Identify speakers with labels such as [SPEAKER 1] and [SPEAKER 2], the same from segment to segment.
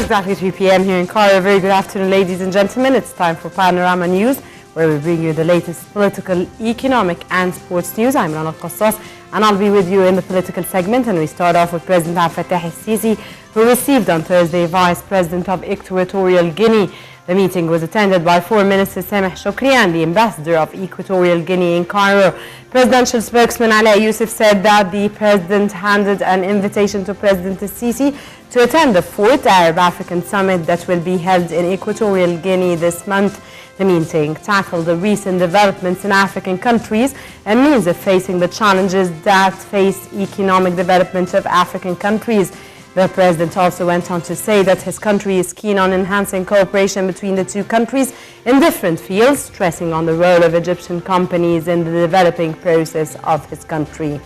[SPEAKER 1] Exactly 3 p.m. here in Cairo. Very good afternoon, ladies and gentlemen. It's time for Panorama News, where we bring you the latest political, economic and sports news. I'm Rana Al-Qassas, and I'll be with you in the political segment. And we start off with President Abdel Fattah al-Sisi, who received on Thursday Vice President of Equatorial Guinea. The meeting was attended by Foreign Minister Sameh Shoukry and the Ambassador of Equatorial Guinea in Cairo. Presidential spokesman Ali Youssef said that the President handed an invitation to President al-Sisi to attend the 4th Arab African Summit that will be held in Equatorial Guinea this month. The meeting tackled the recent developments in African countries and means of facing the challenges that face economic development of African countries. The President also went on to say that his country is keen on enhancing cooperation between the two countries in different fields, stressing on the role of Egyptian companies in the developing process of his country.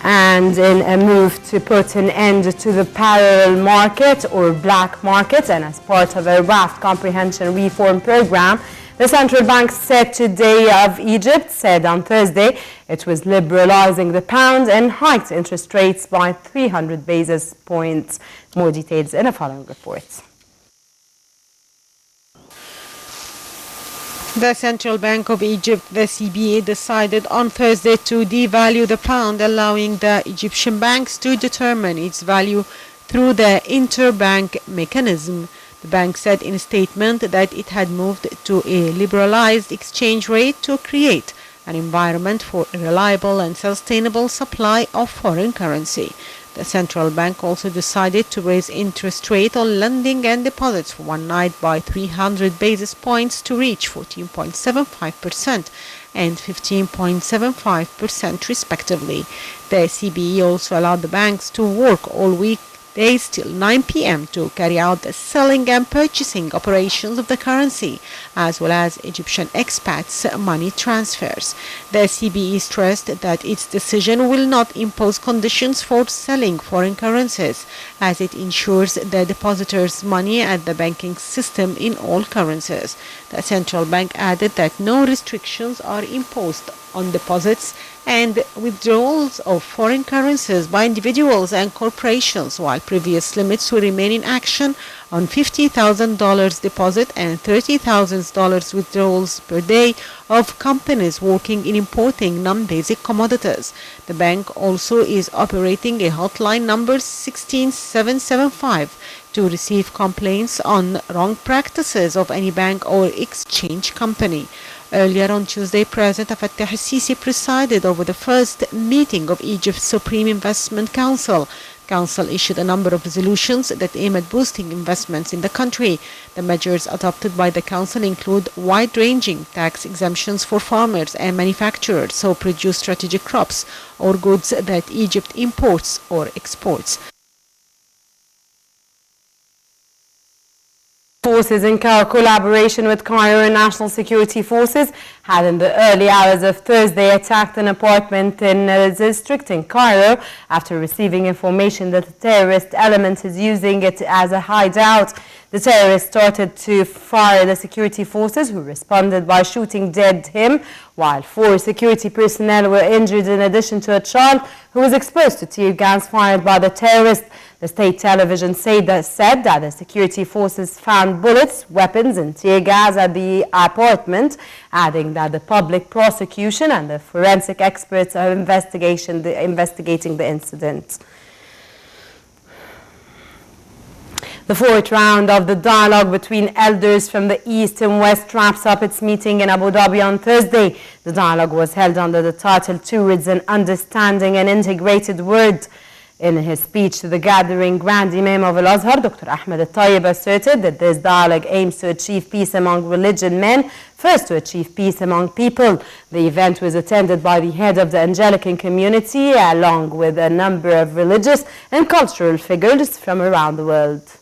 [SPEAKER 1] And in a move to put an end to the parallel market or black market, and as part of a raft comprehension reform program, the Central Bank said today of Egypt said on Thursday it was liberalizing the pound and hiked interest rates by 300 basis points. More details in a following report.
[SPEAKER 2] The Central Bank of Egypt, the CBE, decided on Thursday to devalue the pound, allowing the Egyptian banks to determine its value through the interbank mechanism. The bank said in a statement that it had moved to a liberalized exchange rate to create an environment for a reliable and sustainable supply of foreign currency. The central bank also decided to raise interest rate on lending and deposits for one night by 300 basis points to reach 14.75% and 15.75% respectively. The CBE also allowed the banks to work all week days till 9 p.m. to carry out the selling and purchasing operations of the currency, as well as Egyptian expats' money transfers. The CBE stressed that its decision will not impose conditions for selling foreign currencies, as it ensures the depositors' money at the banking system in all currencies. The central bank added that no restrictions are imposed on deposits and withdrawals of foreign currencies by individuals and corporations, while previous limits will remain in action on $50,000 deposit and $30,000 withdrawals per day of companies working in importing non-basic commodities. The bank also is operating a hotline number 16775 to receive complaints on wrong practices of any bank or exchange company. Earlier on Tuesday, President Fattah al-Sisi presided over the first meeting of Egypt's Supreme Investment Council. Council issued a number of resolutions that aim at boosting investments in the country. The measures adopted by the Council include wide-ranging tax exemptions for farmers and manufacturers who produce strategic crops or goods that Egypt imports or exports.
[SPEAKER 1] Forces in collaboration with Cairo National Security Forces had in the early hours of Thursday attacked an apartment in a district in Cairo after receiving information that a terrorist element is using it as a hideout. The terrorist started to fire the security forces, who responded by shooting dead him, while 4 security personnel were injured in addition to a child who was exposed to tear gas fired by the terrorist. The state television said that the security forces found bullets, weapons and tear gas at the apartment, adding that the public prosecution and the forensic experts are investigating the incident. The 4th round of the dialogue between elders from the East and West wraps up its meeting in Abu Dhabi on Thursday. The dialogue was held under the title Towards an Understanding and Integrated World. In his speech to the gathering, Grand Imam of Al-Azhar, Dr. Ahmed Al-Tayyib, asserted that this dialogue aims to achieve peace among religion men, first to achieve peace among people. The event was attended by the head of the Anglican community, along with a number of religious and cultural figures from around the world.